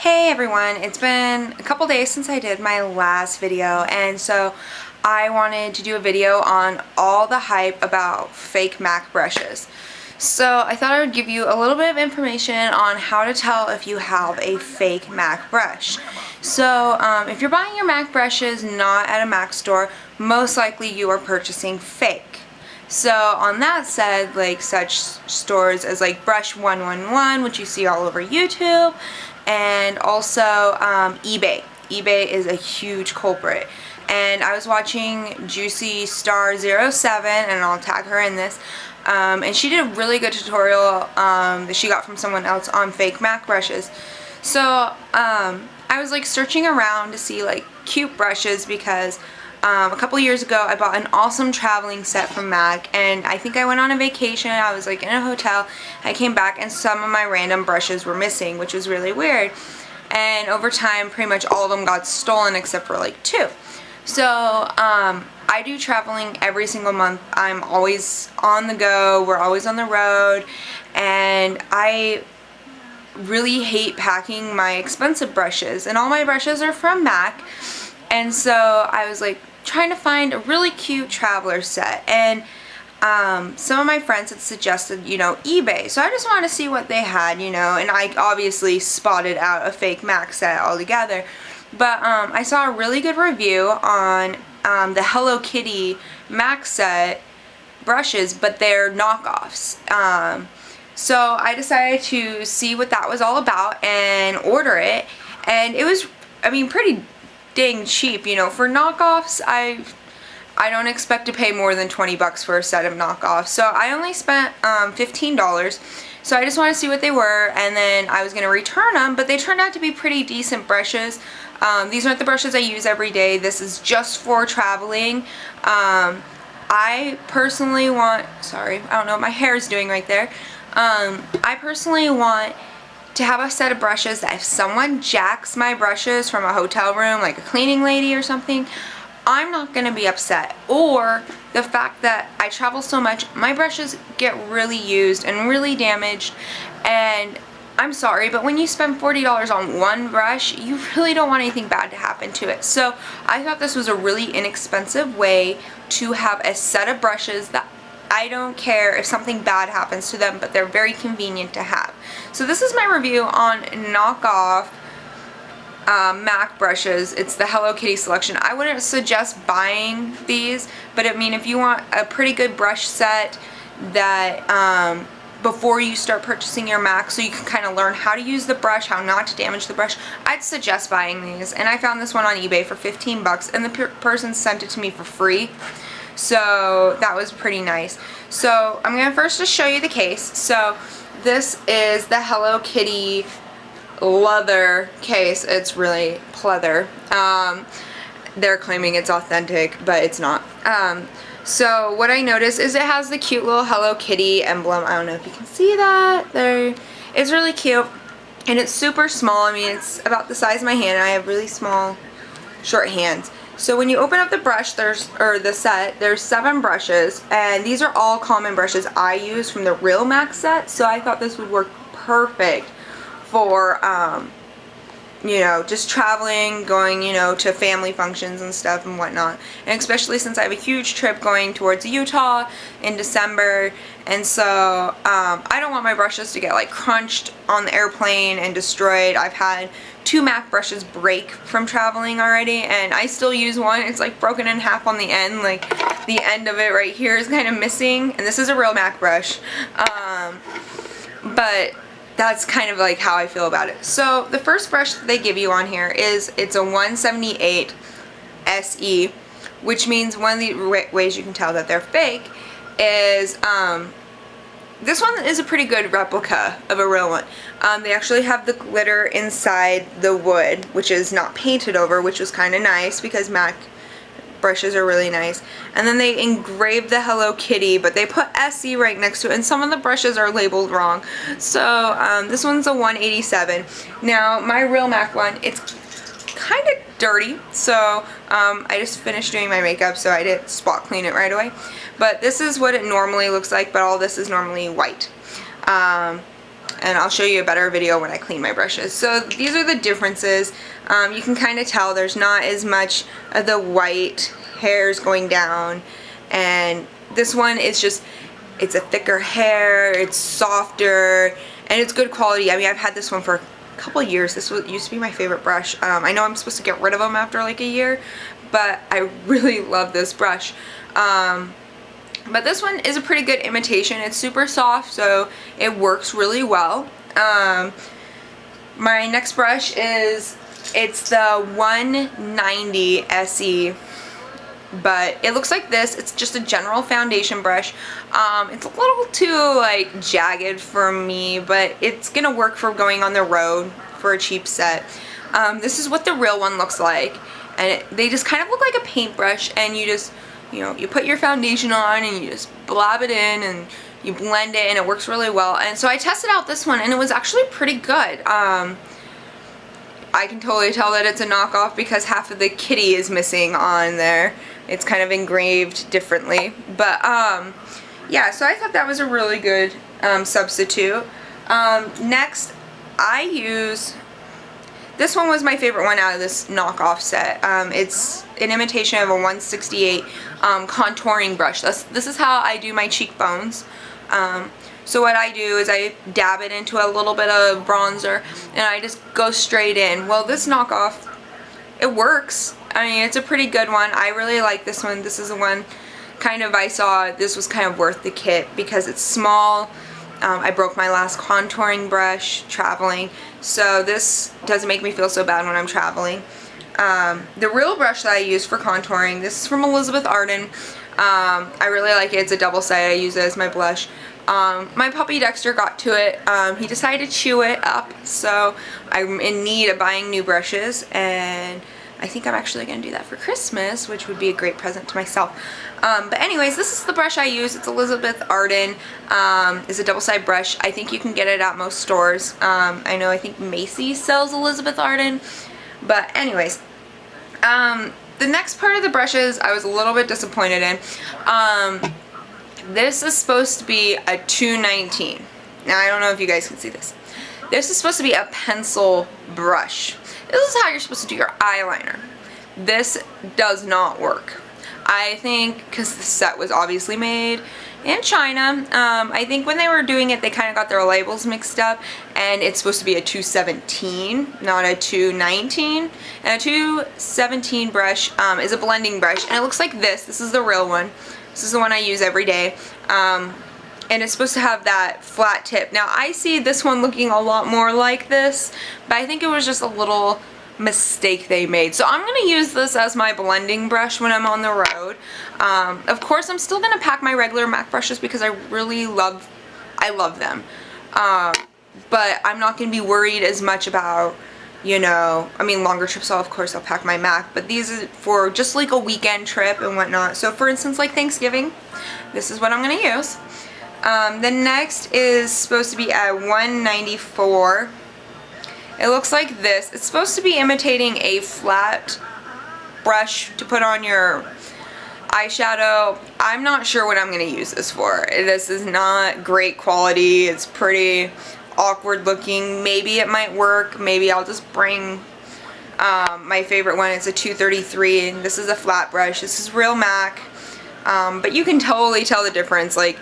Hey everyone, it's been a couple days since I did my last video, and so I wanted to do a video on all the hype about fake MAC brushes. So I thought I would give you a little bit of information on how to tell if you have a fake MAC brush. So if you're buying your MAC brushes not at a MAC store, most likely you are purchasing fake. So on that said, like such stores as like Brush 111, which you see all over YouTube, and also eBay. eBay is a huge culprit. And I was watching Juicy Star 07, and I'll tag her in this, and she did a really good tutorial that she got from someone else on fake MAC brushes. So I was like searching around to see like cute brushes because a couple years ago I bought an awesome traveling set from MAC, and I think I went on a vacation. I was like in a hotel. I came back and some of my random brushes were missing, which was really weird. And over time pretty much all of them got stolen except for like 2. So I do traveling every single month. I'm always on the go. We're always on the road, and I really hate packing my expensive brushes, and all my brushes are from MAC. And so I was like trying to find a really cute traveler set, and some of my friends had suggested, eBay. So I just wanted to see what they had, and I obviously spotted out a fake MAC set altogether. But I saw a really good review on the Hello Kitty MAC set brushes, but they're knockoffs. So I decided to see what that was all about and order it, and it was, pretty dang cheap. For knockoffs, I don't expect to pay more than 20 bucks for a set of knockoffs. So I only spent $15. So I just wanted to see what they were, and then I was going to return them, but they turned out to be pretty decent brushes. These aren't the brushes I use every day. This is just for traveling. I personally want, sorry, I don't know what my hair is doing right there. I personally want to have a set of brushes that if someone jacks my brushes from a hotel room, like a cleaning lady or something, I'm not going to be upset. Or the fact that I travel so much, my brushes get really used and really damaged, and I'm sorry, but when you spend $40 on one brush, you really don't want anything bad to happen to it. So I thought this was a really inexpensive way to have a set of brushes that I don't care if something bad happens to them, but they're very convenient to have. So this is my review on knockoff MAC brushes. It's the Hello Kitty selection. I wouldn't suggest buying these, but if you want a pretty good brush set that before you start purchasing your MAC, so you can kind of learn how to use the brush, how not to damage the brush, I'd suggest buying these. And I found this one on eBay for 15 bucks, and the person sent it to me for free. So that was pretty nice. So I'm going to first just show you the case. So this is the Hello Kitty leather case. It's really pleather. They're claiming it's authentic, but it's not. So what I noticed is it has the cute little Hello Kitty emblem. I don't know if you can see that there. It's really cute, and it's super small. It's about the size of my hand. I have really small, short hands. So when you open up the brush, there's 7 brushes, and these are all common brushes I use from the real MAC set. So I thought this would work perfect for just traveling, going, to family functions and stuff and whatnot. And especially since I have a huge trip going towards Utah in December. And so I don't want my brushes to get like crunched on the airplane and destroyed. I've had 2 MAC brushes break from traveling already, and I still use one. It's like broken in half on the end. Like the end of it right here is kind of missing. And this is a real MAC brush. But that's kind of like how I feel about it. So the first brush that they give you on here it's a 178 SE, which means one of the ways you can tell that they're fake is this one is a pretty good replica of a real one. They actually have the glitter inside the wood, which is not painted over, which was kind of nice because MAC brushes are really nice. And then they engraved the Hello Kitty, but they put SE right next to it, and some of the brushes are labeled wrong. So this one's a 187. Now my real MAC one, it's kind of dirty, so I just finished doing my makeup, so I didn't spot clean it right away. But this is what it normally looks like, but all this is normally white. and I'll show you a better video when I clean my brushes. So these are the differences. You can kind of tell there's not as much of the white hairs going down, and this one is just, it's a thicker hair, it's softer, and it's good quality. I mean, I've had this one for a couple years. This used to be my favorite brush. I know I'm supposed to get rid of them after like a year, but I really love this brush. But this one is a pretty good imitation. It's super soft, so it works really well. My next brush is, it's the 190 SE, but it looks like this. It's just a general foundation brush. It's a little too like jagged for me, but it's gonna work for going on the road for a cheap set. This is what the real one looks like, and they just kind of look like a paintbrush, and you just, you know, you put your foundation on and you just blab it in and you blend it, and it works really well. And so I tested out this one, and it was actually pretty good. I can totally tell that it's a knockoff because half of the kitty is missing on there. It's kind of engraved differently. But yeah, so I thought that was a really good substitute. Next, I use, this one was my favorite one out of this knockoff set. It's an imitation of a 168 contouring brush. This is how I do my cheekbones. So what I do is I dab it into a little bit of bronzer, and I just go straight in. Well, this knockoff, it works. I mean, it's a pretty good one. I really like this one. This is the one kind of I saw this was kind of worth the kit because it's small. I broke my last contouring brush traveling, so this doesn't make me feel so bad when I'm traveling. The real brush that I use for contouring, this is from Elizabeth Arden. I really like it. It's a double sided. I use it as my blush. My puppy Dexter got to it. He decided to chew it up, so I'm in need of buying new brushes, and I think I'm actually going to do that for Christmas, which would be a great present to myself. But anyways, this is the brush I use. It's Elizabeth Arden. It's a double-sided brush. I think you can get it at most stores. I think Macy's sells Elizabeth Arden. But anyways, the next part of the brushes I was a little bit disappointed in. This is supposed to be a 219. Now, I don't know if you guys can see this. This is supposed to be a pencil brush. This is how you're supposed to do your eyeliner. This does not work. I think because the set was obviously made in China, I think when they were doing it, they kind of got their labels mixed up, and it's supposed to be a 217, not a 219. And a 217 brush is a blending brush, and it looks like this. This is the real one. This is the one I use every day. And it's supposed to have that flat tip. Now, I see this one looking a lot more like this, but I think it was just a little mistake they made. So I'm going to use this as my blending brush when I'm on the road. Of course, I'm still going to pack my regular MAC brushes because I love them. But I'm not going to be worried as much about, you know, I mean, longer trips, of course, I'll pack my MAC, but these are for just like a weekend trip and whatnot. So for instance, like Thanksgiving, this is what I'm going to use. The next is supposed to be at 194. It looks like this. It's supposed to be imitating a flat brush to put on your eyeshadow. I'm not sure what I'm going to use this for. This is not great quality. It's pretty awkward looking. Maybe it might work. Maybe I'll just bring my favorite one. It's a 233, and this is a flat brush. This is real MAC. But you can totally tell the difference. Like,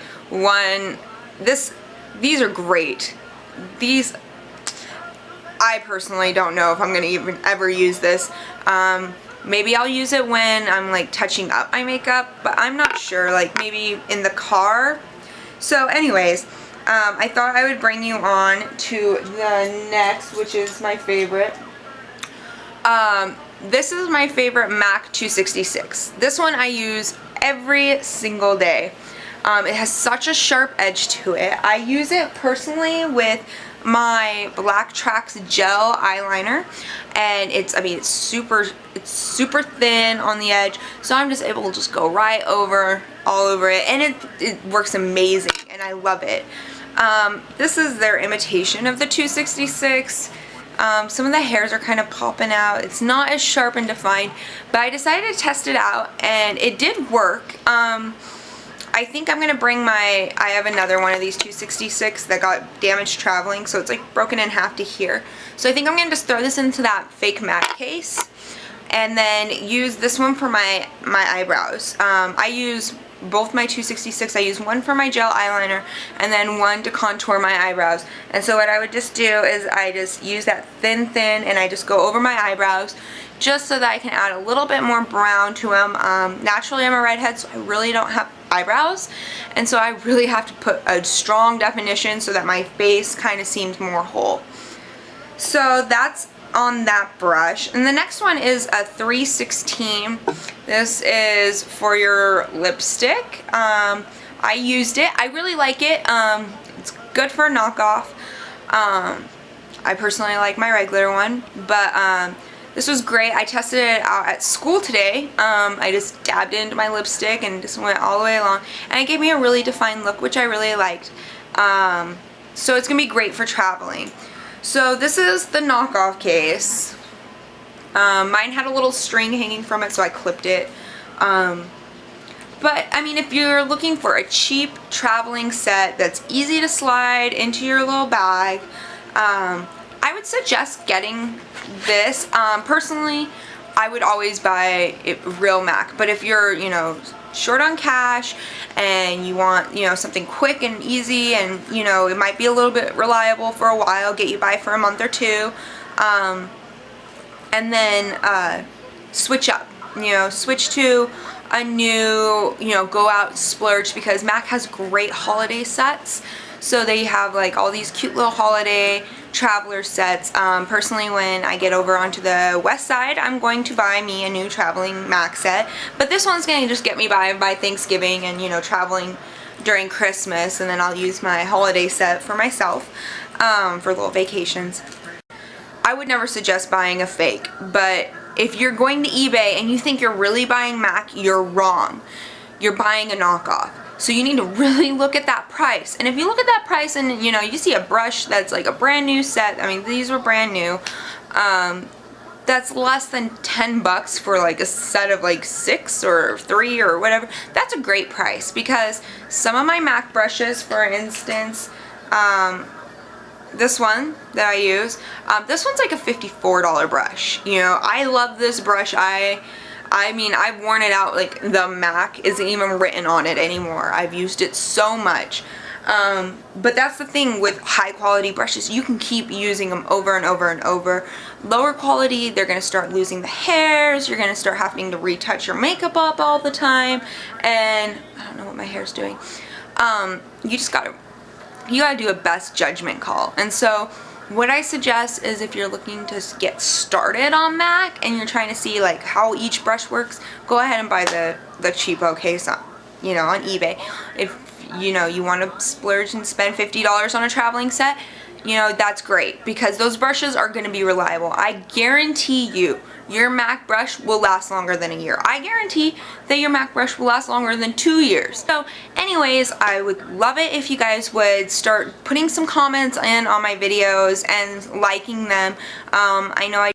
these are great. These, I personally don't know if I'm going to even ever use this. Maybe I'll use it when I'm like touching up my makeup, but I'm not sure, like maybe in the car. So anyways, I thought I would bring you on to the next, which is my favorite. This is my favorite MAC 266. This one I use every single day. It has such a sharp edge to it. I use it personally with my Black Tracks gel eyeliner, and it's super thin on the edge, so I'm just able to just go right over, all over it, and it works amazing, and I love it. This is their imitation of the 266. Some of the hairs are kind of popping out. It's not as sharp and defined, but I decided to test it out, and it did work. I think I'm gonna bring I have another one of these 266 that got damaged traveling, so it's like broken in half to here. So I think I'm gonna just throw this into that fake MAC case and then use this one for my eyebrows. I use both my 266. I use one for my gel eyeliner and then one to contour my eyebrows. And so what I would just do is I just use that thin and I just go over my eyebrows just so that I can add a little bit more brown to them. Naturally I'm a redhead, so I really don't have eyebrows, and so I really have to put a strong definition so that my face kind of seems more whole. So that's on that brush. And the next one is a 316. This is for your lipstick. I used it. I really like it. It's good for a knockoff. I personally like my regular one, but this was great. I tested it out at school today. I just dabbed into my lipstick and just went all the way along, and it gave me a really defined look, which I really liked. So it's gonna be great for traveling. So this is the knockoff case. Mine had a little string hanging from it, so I clipped it. But I mean, if you're looking for a cheap traveling set that's easy to slide into your little bag, I would suggest getting this. Personally, I would always buy real MAC, but if you're, you know, short on cash and you want, you know, something quick and easy, and you know, it might be a little bit reliable for a while, get you by for a month or two, and then switch up, you know, switch to a new, you know, go out splurge, because MAC has great holiday sets. So they have like all these cute little holiday traveler sets. Personally, when I get over onto the west side, I'm going to buy me a new traveling MAC set, but this one's going to just get me by Thanksgiving and, you know, traveling during Christmas, and then I'll use my holiday set for myself, for little vacations. I would never suggest buying a fake, but if you're going to eBay and you think you're really buying MAC, you're wrong. You're buying a knockoff. So you need to really look at that price. And if you look at that price and, you know, you see a brush that's like a brand new set, I mean, these were brand new, that's less than 10 bucks for like a set of like 6 or 3 or whatever, that's a great price. Because some of my MAC brushes, for instance, this one that I use, this one's like a $54 brush. You know, I love this brush. I mean, I've worn it out. Like, the MAC isn't even written on it anymore. I've used it so much. But that's the thing with high quality brushes. You can keep using them over and over and over. Lower quality, they're going to start losing the hairs. You're going to start having to retouch your makeup up all the time. And I don't know what my hair's doing. You just gotta do a best judgment call. And so what I suggest is, if you're looking to get started on MAC and you're trying to see like how each brush works, go ahead and buy the cheapo case on, you know, on eBay. If you know you want to splurge and spend $50 on a traveling set, you know, that's great, because those brushes are going to be reliable. I guarantee you your MAC brush will last longer than a year. I guarantee that your MAC brush will last longer than 2 years. So anyways, I would love it if you guys would start putting some comments in on my videos and liking them. I know I